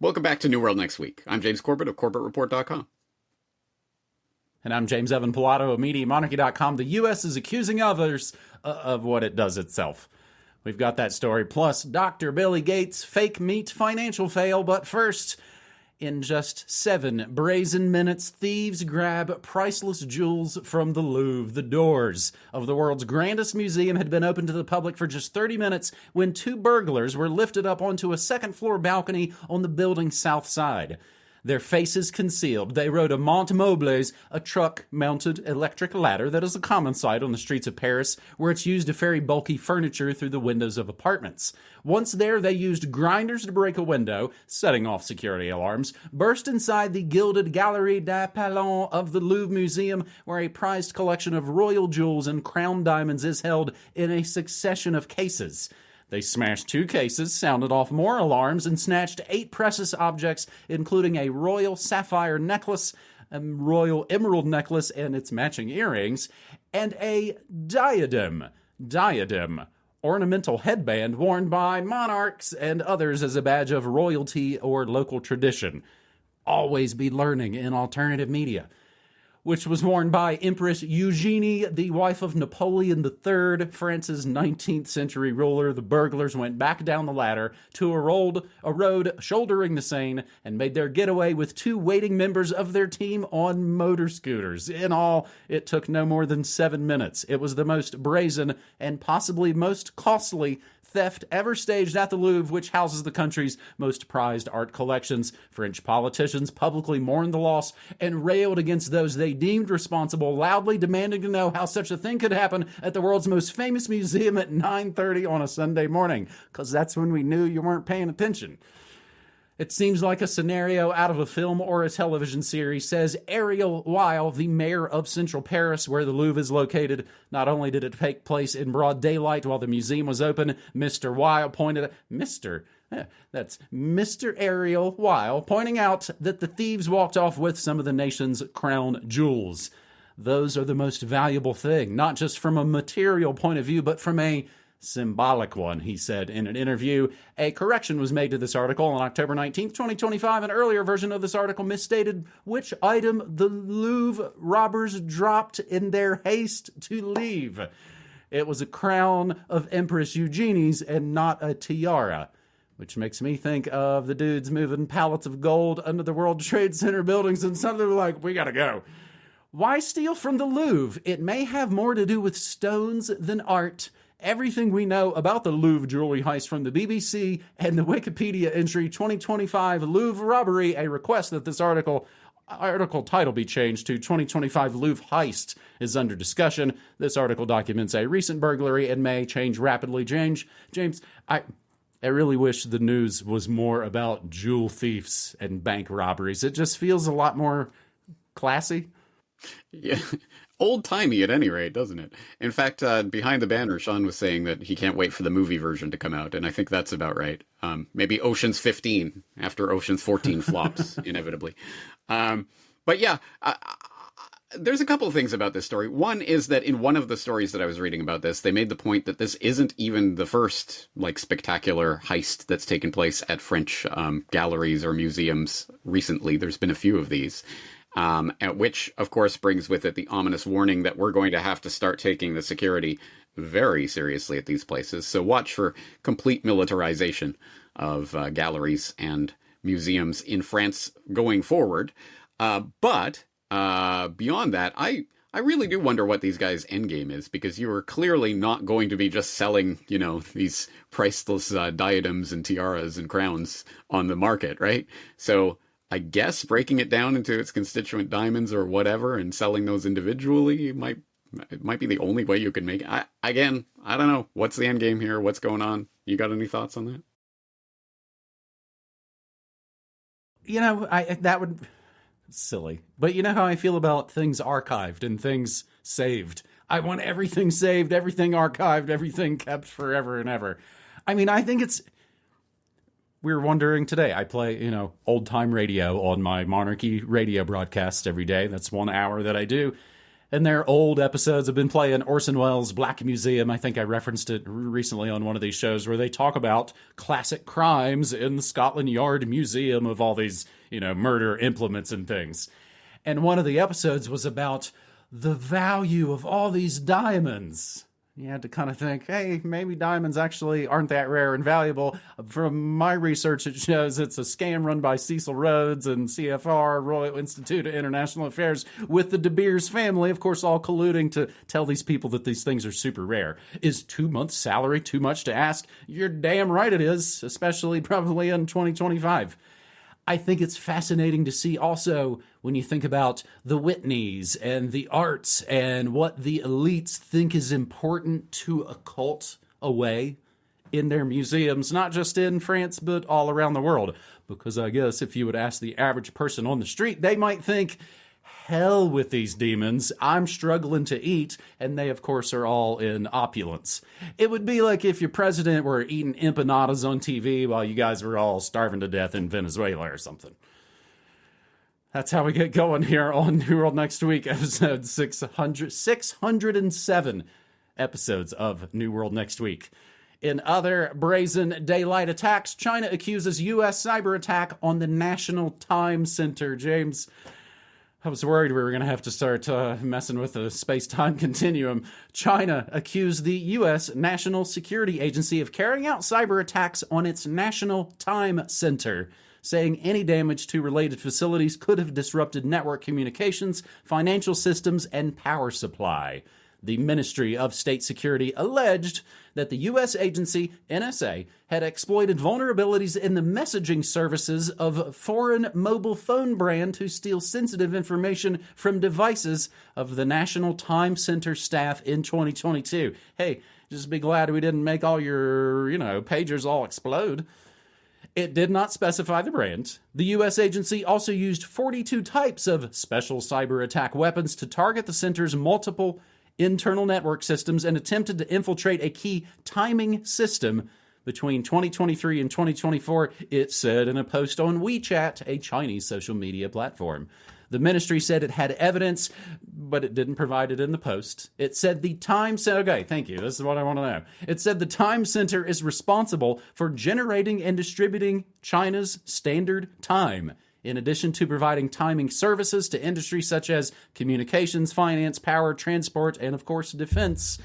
Welcome back to New World Next Week. I'm James Corbett of CorbettReport.com. And I'm James Evan Pilato of MediaMonarchy.com. The U.S. is accusing others of what it does itself. We've got that story, plus Dr. Billy Gates' fake meat financial fail. But first, in just 7 brazen minutes, thieves grab priceless jewels from the Louvre. The doors of the world's grandest museum had been open to the public for just 30 minutes when 2 burglars were lifted up onto a second-floor balcony on the building's south side. Their faces concealed, they rode a Mont Mobles, a truck-mounted electric ladder that is a common sight on the streets of Paris, where it's used to ferry bulky furniture through the windows of apartments. Once there, they used grinders to break a window, setting off security alarms, burst inside the gilded Galerie des Palais of the Louvre Museum, where a prized collection of royal jewels and crown diamonds is held in a succession of cases. They smashed 2 cases, sounded off more alarms, and snatched 8 precious objects, including a royal sapphire necklace, a royal emerald necklace and its matching earrings, and a diadem, ornamental headband worn by monarchs and others as a badge of royalty or local tradition. Always be learning in alternative media. Which was worn by Empress Eugenie, the wife of Napoleon III, France's 19th century ruler. The burglars went back down the ladder to a road shouldering the Seine and made their getaway with 2 waiting members of their team on motor scooters. In all, it took no more than 7 minutes. It was the most brazen and possibly most costly theft ever staged at the Louvre, which houses the country's most prized art collections. French politicians publicly mourned the loss and railed against those they deemed responsible, loudly demanding to know how such a thing could happen at the world's most famous museum at 9:30 on a Sunday morning, because that's when we knew you weren't paying attention. It seems like a scenario out of a film or a television series, says Ariel Weil, the mayor of central Paris, where the Louvre is located. Not only did it take place in broad daylight while the museum was open, Mr. Weil pointed at... That's Mr. Ariel Weil pointing out that the thieves walked off with some of the nation's crown jewels. Those are the most valuable thing, not just from a material point of view, but from a symbolic one, he said in an interview. A correction was made to this article on October 19th, 2025. An earlier version of this article misstated which item the Louvre robbers dropped in their haste to leave. It was a crown of Empress Eugenie's and not a tiara, which makes me think of the dudes moving pallets of gold under the World Trade Center buildings, and suddenly we're like, we gotta go. Why steal from the Louvre? It may have more to do with stones than art. Everything we know about the Louvre jewelry heist from the BBC and the Wikipedia entry 2025 Louvre robbery, a request that this article title be changed to 2025 Louvre heist, is under discussion. This article documents a recent burglary and may change rapidly. James, I really wish the news was more about jewel thieves and bank robberies. It just feels a lot more classy. Yeah. Old-timey at any rate, doesn't it? In fact, behind the banner, Sean was saying that he can't wait for the movie version to come out, and I think that's about right. Maybe Ocean's 15 after Ocean's 14 flops, inevitably. But yeah, there's a couple of things about this story. One is that in one of the stories that I was reading about this, they made the point that this isn't even the first, spectacular heist that's taken place at French galleries or museums recently. There's been a few of these. Which, of course, brings with it the ominous warning that we're going to have to start taking the security very seriously at these places. So watch for complete militarization of galleries and museums in France going forward. But beyond that, I really do wonder what these guys' endgame is, because you are clearly not going to be just selling, these priceless diadems and tiaras and crowns on the market, right? So I guess breaking it down into its constituent diamonds or whatever and selling those individually might be the only way you can make it. I don't know. What's the end game here? What's going on? You got any thoughts on that? That would... silly. But you know how I feel about things archived and things saved. I want everything saved, everything archived, everything kept forever and ever. I think it's... We were wondering today, I play, old-time radio on my Monarchy radio broadcast every day. That's 1 hour that I do. And their old episodes have been playing Orson Welles' Black Museum. I think I referenced it recently on one of these shows where they talk about classic crimes in the Scotland Yard Museum of all these, murder implements and things. And one of the episodes was about the value of all these diamonds. You had to kind of think, hey, maybe diamonds actually aren't that rare and valuable. From my research, it shows it's a scam run by Cecil Rhodes and CFR, Royal Institute of International Affairs, with the De Beers family, of course, all colluding to tell these people that these things are super rare. Is 2 months' salary too much to ask? You're damn right it is, especially probably in 2025. I think it's fascinating to see also when you think about the Whitneys and the arts and what the elites think is important to occult away in their museums, not just in France, but all around the world. Because I guess if you would ask the average person on the street, they might think, hell with these demons, I'm struggling to eat, and they, of course, are all in opulence. It would be like if your president were eating empanadas on TV while you guys were all starving to death in Venezuela or something. That's how we get going here on New World Next Week, episode 607 episodes of New World Next Week. In other brazen daylight attacks, China accuses U.S. cyber attack on the National Time Center. James, I was worried we were going to have to start messing with the space-time continuum. China accused the U.S. National Security Agency of carrying out cyber attacks on its National Time Center, saying any damage to related facilities could have disrupted network communications, financial systems, and power supply. The Ministry of State Security alleged that the U.S. agency, NSA, had exploited vulnerabilities in the messaging services of foreign mobile phone brand to steal sensitive information from devices of the National Time Center staff in 2022. Hey, just be glad we didn't make all your, pagers all explode. It did not specify the brand. The U.S. agency also used 42 types of special cyber attack weapons to target the center's multiple internal network systems and attempted to infiltrate a key timing system between 2023 and 2024, it said in a post on WeChat, a Chinese social media platform. The ministry said it had evidence, but it didn't provide it in the post. It said the Time Center... Okay, thank you. This is what I want to know. It said the Time Center is responsible for generating and distributing China's standard time, in addition to providing timing services to industries such as communications, finance, power, transport, and, of course, defense.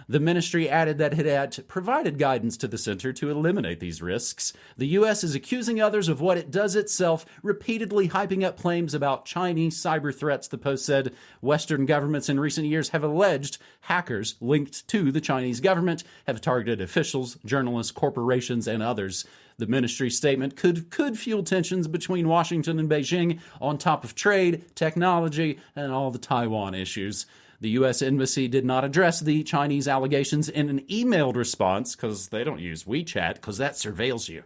The ministry added that it had provided guidance to the center to eliminate these risks. The U.S. is accusing others of what it does itself, repeatedly hyping up claims about Chinese cyber threats, the post said. Western governments in recent years have alleged hackers linked to the Chinese government have targeted officials, journalists, corporations, and others. The ministry's statement could fuel tensions between Washington and Beijing on top of trade, technology, and all the Taiwan issues. The U.S. Embassy did not address the Chinese allegations in an emailed response, because they don't use WeChat, because that surveils you.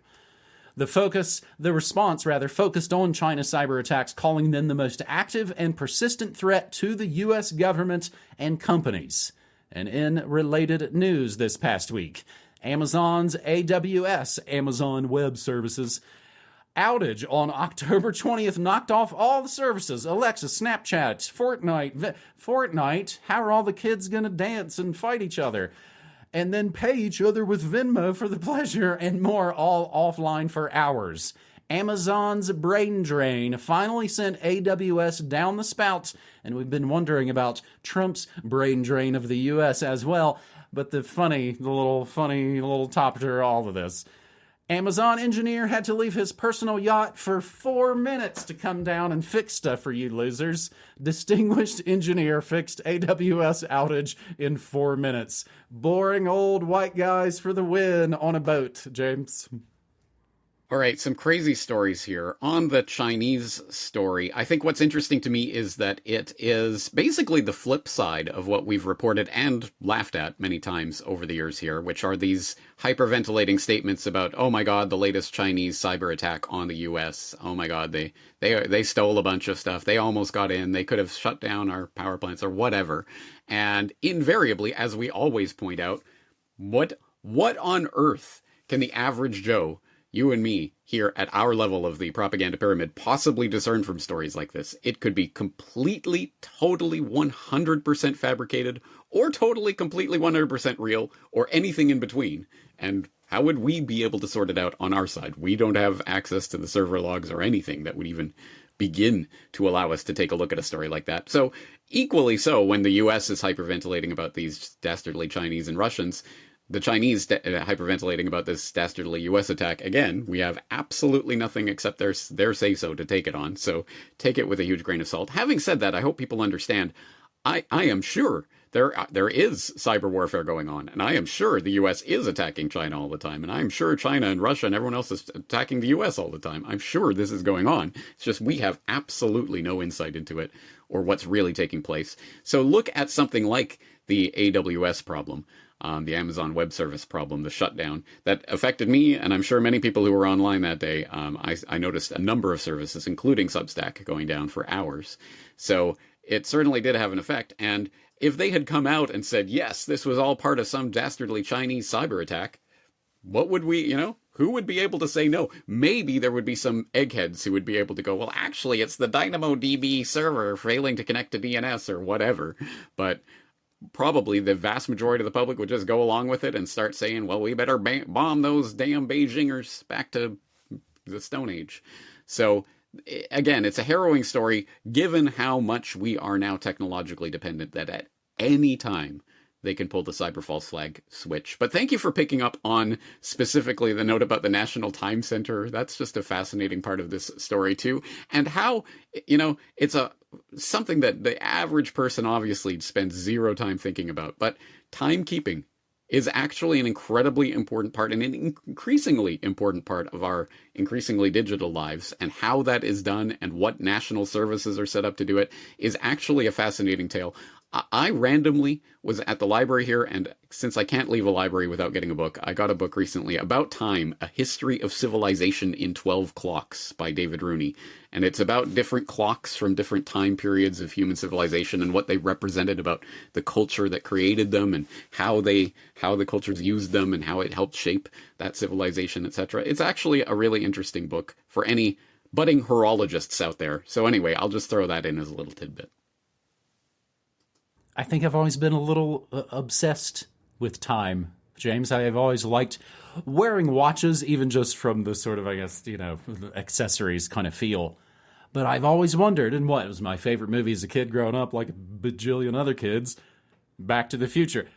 The response focused on China's cyber attacks, calling them the most active and persistent threat to the U.S. government and companies. And in related news this past week, Amazon's AWS, Amazon Web Services, outage on October 20th knocked off all the services. Alexa, Snapchat, Fortnite. How are all the kids going to dance and fight each other? And then pay each other with Venmo for the pleasure and more, all offline for hours. Amazon's brain drain finally sent AWS down the spout, and we've been wondering about Trump's brain drain of the U.S. as well. But the funny little top to all of this. Amazon engineer had to leave his personal yacht for 4 minutes to come down and fix stuff for you losers. Distinguished engineer fixed AWS outage in 4 minutes. Boring old white guys for the win on a boat, James. All right, some crazy stories here. On the Chinese story, I think what's interesting to me is that it is basically the flip side of what we've reported and laughed at many times over the years here, which are these hyperventilating statements about, oh my God, the latest Chinese cyber attack on the US. Oh my God, they stole a bunch of stuff. They almost got in. They could have shut down our power plants or whatever. And invariably, as we always point out, what on earth can the average Joe you and me here at our level of the propaganda pyramid possibly discern from stories like this? It could be completely, totally, 100% fabricated, or totally, completely, 100% real, or anything in between. And how would we be able to sort it out on our side? We don't have access to the server logs or anything that would even begin to allow us to take a look at a story like that. So equally so, when the US is hyperventilating about these dastardly Chinese and Russians, the Chinese hyperventilating about this dastardly US attack, again, we have absolutely nothing except their say-so to take it on. So take it with a huge grain of salt. Having said that, I hope people understand, I am sure there is cyber warfare going on, and I am sure the U.S. is attacking China all the time, and I'm sure China and Russia and everyone else is attacking the U.S. all the time. I'm sure this is going on. It's just we have absolutely no insight into it or what's really taking place. So look at something like the AWS problem, the Amazon Web Service problem, the shutdown that affected me, and I'm sure many people who were online that day. I noticed a number of services, including Substack, going down for hours. So it certainly did have an effect, and if they had come out and said, yes, this was all part of some dastardly Chinese cyber attack, what would we, who would be able to say no? Maybe there would be some eggheads who would be able to go, well, actually, it's the DynamoDB server failing to connect to DNS or whatever. But probably the vast majority of the public would just go along with it and start saying, well, we better bomb those damn Beijingers back to the Stone Age. So again, it's a harrowing story, given how much we are now technologically dependent that at any time they can pull the cyber false flag switch. But thank you for picking up on specifically the note about the National Time Center. That's just a fascinating part of this story too. And how, it's something that the average person obviously spends zero time thinking about. But timekeeping is actually an incredibly important part and an increasingly important part of our increasingly digital lives, and how that is done and what national services are set up to do it is actually a fascinating tale. I randomly was at the library here, and since I can't leave a library without getting a book, I got a book recently about time, A History of Civilization in 12 Clocks by David Rooney. And it's about different clocks from different time periods of human civilization and what they represented about the culture that created them and how the cultures used them and how it helped shape that civilization, etc. It's actually a really interesting book for any budding horologists out there. So anyway, I'll just throw that in as a little tidbit. I think I've always been a little obsessed with time, James. I have always liked wearing watches, even just from the sort of, accessories kind of feel. But I've always wondered, and what was my favorite movie as a kid growing up, like a bajillion other kids, Back to the Future.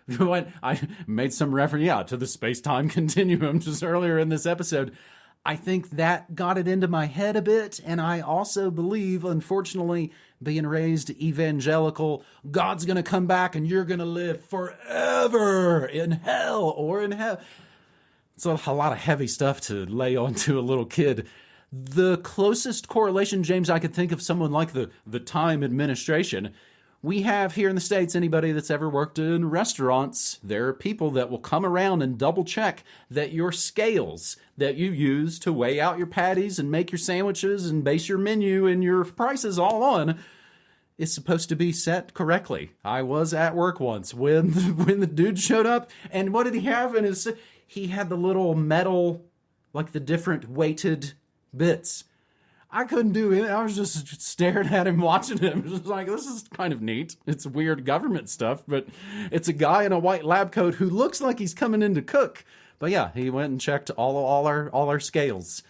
I made some reference, to the space-time continuum just earlier in this episode. I think that got it into my head a bit, and I also believe, unfortunately, being raised evangelical, God's going to come back and you're going to live forever in hell or in heaven. It's a lot of heavy stuff to lay onto a little kid. The closest correlation, James, I could think of someone like the time administration. We have here in the States, anybody that's ever worked in restaurants, there are people that will come around and double check that your scales that you use to weigh out your patties and make your sandwiches and base your menu and your prices all on is supposed to be set correctly. I was at work once when the dude showed up, and what did he have in his... He had the little metal, like the different weighted bits. I couldn't do it. I was just staring at him, watching him. Just like, this is kind of neat. It's weird government stuff, but it's a guy in a white lab coat who looks like he's coming in to cook. But yeah, he went and checked all our scales.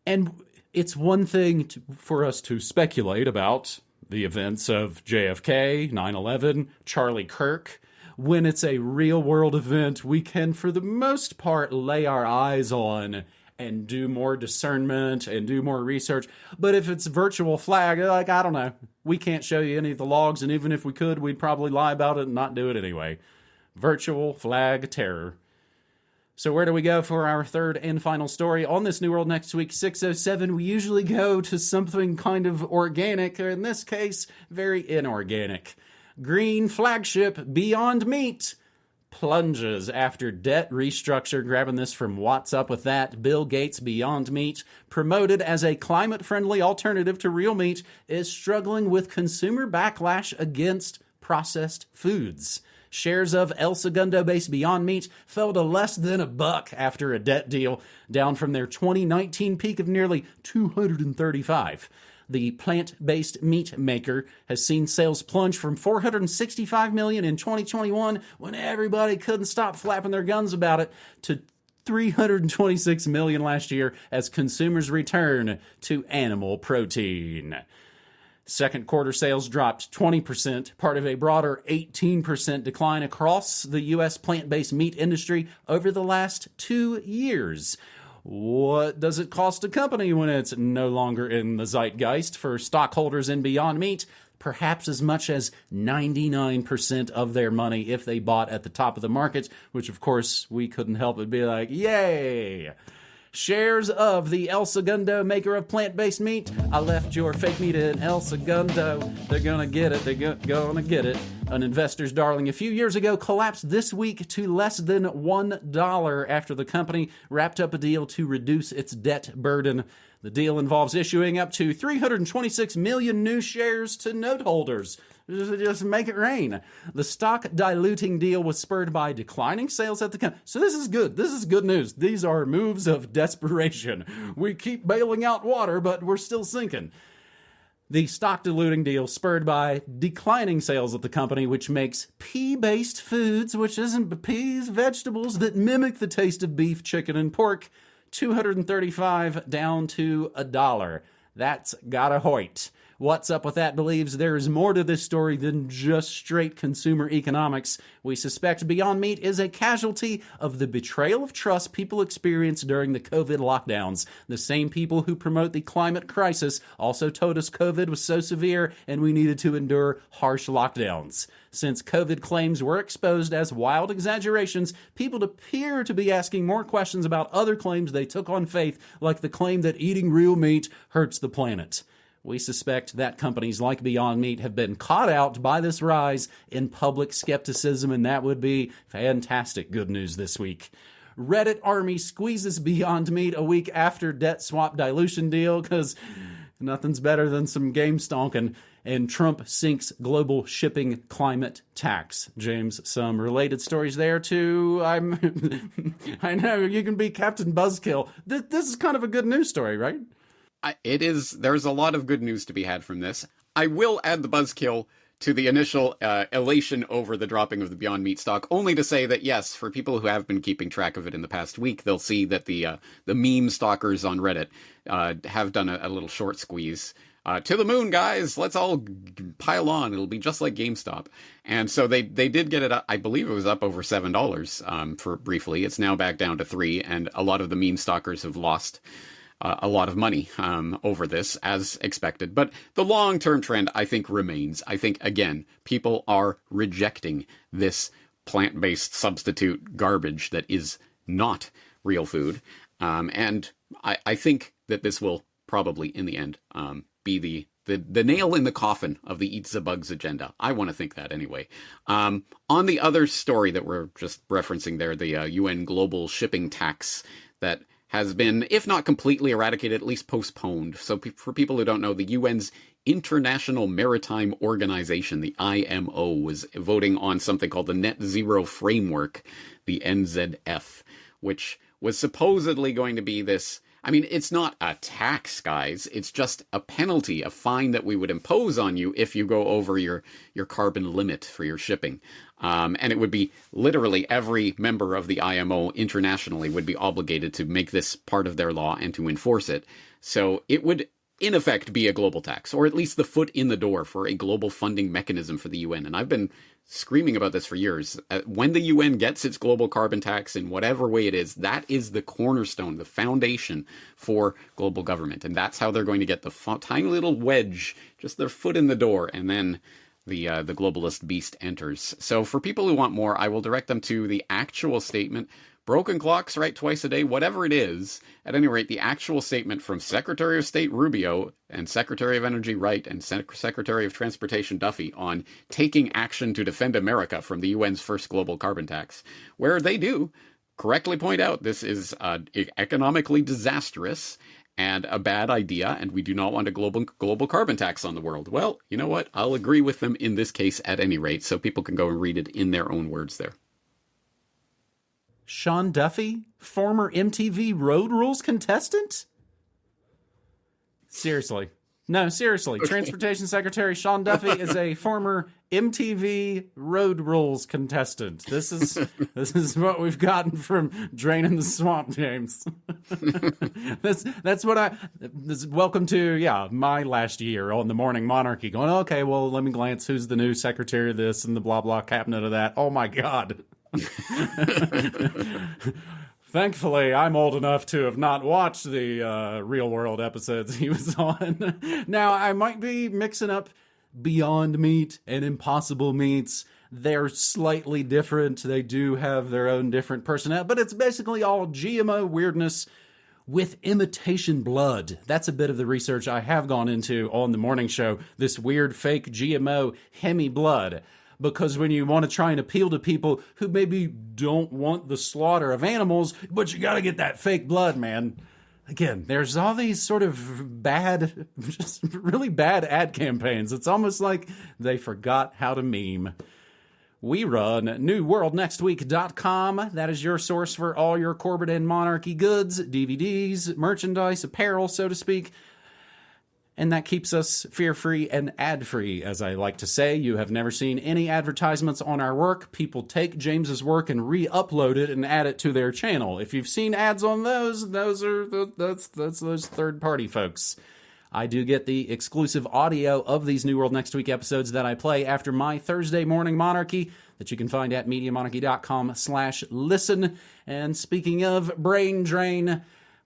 And it's one thing for us to speculate about the events of JFK, 9/11, Charlie Kirk. When it's a real-world event, we can, for the most part, lay our eyes on and do more discernment and do more research. But if it's virtual flag, I don't know. We can't show you any of the logs, and even if we could, we'd probably lie about it and not do it anyway. Virtual flag terror. So where do we go for our third and final story on this New World Next Week 607? We usually go to something kind of organic, or in this case, very inorganic. Green flagship Beyond Meat plunges after debt restructure. Grabbing this from What's Up With That. Bill Gates' Beyond Meat, promoted as a climate-friendly alternative to real meat, is struggling with consumer backlash against processed foods. Shares of El Segundo-based Beyond Meat fell to less than $1 after a debt deal, down from their 2019 peak of nearly $235. The plant-based meat maker has seen sales plunge from $465 million in 2021, when everybody couldn't stop flapping their guns about it, to $326 million last year as consumers return to animal protein. Second quarter sales dropped 20%, part of a broader 18% decline across the U.S. plant-based meat industry over the last 2 years. What does it cost a company when it's no longer in the zeitgeist? For stockholders in Beyond Meat, perhaps as much as 99% of their money if they bought at the top of the market, which of course we couldn't help but be like, yay! Shares of the El Segundo maker of plant-based meat. I left your fake meat in El Segundo. They're gonna get it. They're gonna get it. An investor's darling a few years ago collapsed this week to less than $1 after the company wrapped up a deal to reduce its debt burden. The deal involves issuing up to 326 million new shares to note holders. Just make it rain. The stock diluting deal was spurred by declining sales at the company. So this is good. This is good news. These are moves of desperation. We keep bailing out water, but we're still sinking. The stock diluting deal spurred by declining sales at the company, which makes pea-based foods, which isn't peas, vegetables that mimic the taste of beef, chicken, and pork, $235 down to $1. That's gotta hoit. What's Up With That believes there is more to this story than just straight consumer economics. We suspect Beyond Meat is a casualty of the betrayal of trust people experienced during the COVID lockdowns. The same people who promote the climate crisis also told us COVID was so severe and we needed to endure harsh lockdowns. Since COVID claims were exposed as wild exaggerations, people appear to be asking more questions about other claims they took on faith, like the claim that eating real meat hurts the planet. We suspect that companies like Beyond Meat have been caught out by this rise in public skepticism, and that would be fantastic good news this week. Reddit army squeezes Beyond Meat a week after debt swap dilution deal, because nothing's better than some game stonking. And Trump sinks global shipping climate tax. James, some related stories there too. I know, you can be Captain Buzzkill. This is kind of a good news story, right? It is. There's a lot of good news to be had from this. I will add the buzzkill to the initial elation over the dropping of the Beyond Meat stock, only to say that, yes, for people who have been keeping track of it in the past week, they'll see that the meme stalkers on Reddit have done a little short squeeze. To the moon, guys! Let's all pile on. It'll be just like GameStop. And so they did get it up. I believe it was up over $7 for briefly. It's now back down to $3, and a lot of the meme stalkers have lost a lot of money over this, as expected. But the long-term trend, I think, remains. I think, again, people are rejecting this plant-based substitute garbage that is not real food. And I think that this will probably, in the end, be the nail in the coffin of the Eat the Bugs agenda. I want to think that anyway. On the other story that we're just referencing there, the UN global shipping tax that has been, if not completely eradicated, at least postponed. So for people who don't know, the UN's International Maritime Organization, the IMO, was voting on something called the Net Zero Framework, the NZF, which was supposedly going to be this. I mean, it's not a tax, guys. It's just a penalty, a fine that we would impose on you if you go over your carbon limit for your shipping. And it would be literally every member of the IMO internationally would be obligated to make this part of their law and to enforce it. So it would, in effect, be a global tax, or at least the foot in the door for a global funding mechanism for the UN. And I've been screaming about this for years. When the UN gets its global carbon tax in whatever way it is, that is the cornerstone, the foundation for global government. And that's how they're going to get the tiny little wedge, just their foot in the door, and then the globalist beast enters. So for people who want more, I will direct them to the actual statement. Broken clocks right twice a day, whatever it is. At any rate, the actual statement from Secretary of State Rubio and Secretary of Energy Wright and Secretary of Transportation Duffy on taking action to defend America from the UN's first global carbon tax, where they do correctly point out this is economically disastrous and a bad idea, and we do not want a global carbon tax on the world. Well, you know what? I'll agree with them in this case at any rate, so people can go and read it in their own words there. Sean Duffy, former MTV Road Rules contestant? Seriously. No, seriously. Okay. Transportation Secretary Sean Duffy is a former MTV Road Rules contestant. This is what we've gotten from Draining the Swamp, James. that's what welcome to, my last year on the Morning Monarchy. Going, okay, well, let me glance who's the new secretary of this and the blah, blah cabinet of that. Oh, my God. Thankfully, I'm old enough to have not watched the Real World episodes he was on. Now, I might be mixing up Beyond Meat and Impossible Meats. They're slightly different. They do have their own different personnel, but it's basically all GMO weirdness with imitation blood. That's a bit of the research I have gone into on the morning show, this weird fake GMO hemi blood. Because when you want to try and appeal to people who maybe don't want the slaughter of animals, but you got to get that fake blood, man. Again, there's all these sort of bad, just really bad ad campaigns. It's almost like they forgot how to meme. We run newworldnextweek.com. That is your source for all your Corbett and Monarchy goods, DVDs, merchandise, apparel, so to speak. And that keeps us fear-free and ad-free, as I like to say. You have never seen any advertisements on our work. People take James's work and re-upload it and add it to their channel. If you've seen ads on those are that's those third-party folks. I do get the exclusive audio of these New World Next Week episodes that I play after my Thursday Morning Monarchy that you can find at MediaMonarchy.com/listen. And speaking of brain drain,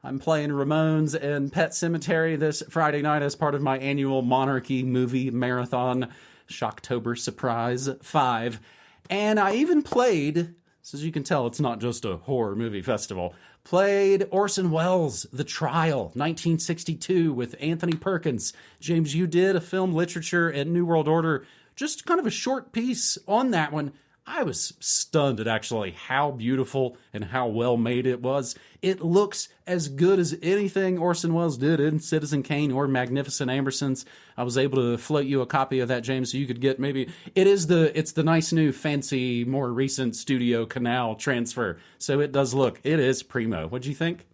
I'm playing Ramones and Pet Sematary this Friday night as part of my annual Monarchy movie marathon, Shocktober Surprise 5. And I even played, so as you can tell, it's not just a horror movie festival, played Orson Welles' The Trial, 1962, with Anthony Perkins. James, you did a film, literature, and New World Order, just kind of a short piece on that one. I was stunned at actually how beautiful and how well made it was. It looks as good as anything Orson Welles did in Citizen Kane or Magnificent Ambersons. I was able to float you a copy of that, James, so you could get maybe it's the nice new fancy more recent Studio Canal transfer. So it is primo. What'd you think?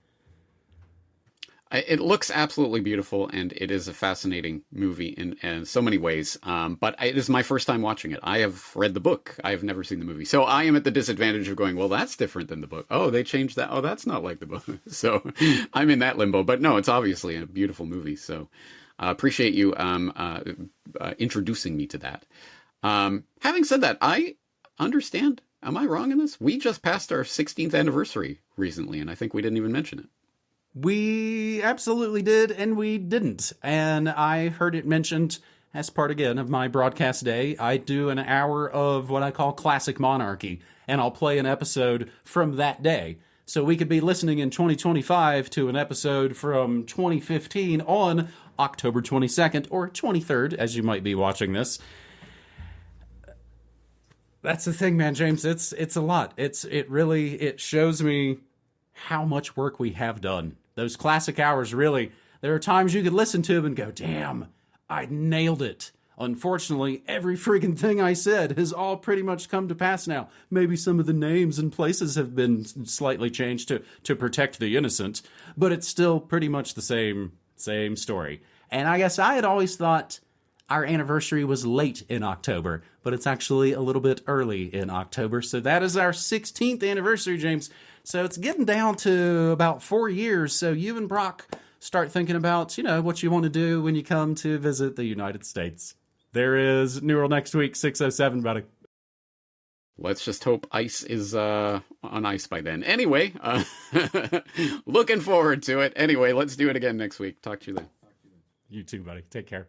It looks absolutely beautiful, and it is a fascinating movie in so many ways. But it is my first time watching it. I have read the book. I have never seen the movie. So I am at the disadvantage of going, well, that's different than the book. Oh, they changed that. Oh, that's not like the book. So I'm in that limbo. But no, it's obviously a beautiful movie. So I appreciate you introducing me to that. Having said that, I understand. Am I wrong in this? We just passed our 16th anniversary recently, and I think we didn't even mention it. We absolutely did, and we didn't. And I heard it mentioned as part, again, of my broadcast day. I do an hour of what I call Classic Monarchy, and I'll play an episode from that day. So we could be listening in 2025 to an episode from 2015 on October 22nd or 23rd, as you might be watching this. That's the thing, man, James. It's a lot. It shows me how much work we have done. Those classic hours, really, there are times you could listen to them and go, damn, I nailed it. Unfortunately, every freaking thing I said has all pretty much come to pass now. Maybe some of the names and places have been slightly changed to protect the innocent, but it's still pretty much the same story. And I guess I had always thought our anniversary was late in October, but it's actually a little bit early in October. So that is our 16th anniversary, James. So it's getting down to about 4 years. So you and Brock start thinking about, what you want to do when you come to visit the United States. There is New World Next Week, 607, buddy. Let's just hope ice is on ice by then. Anyway, looking forward to it. Anyway, let's do it again next week. Talk to you then. You too, buddy. Take care.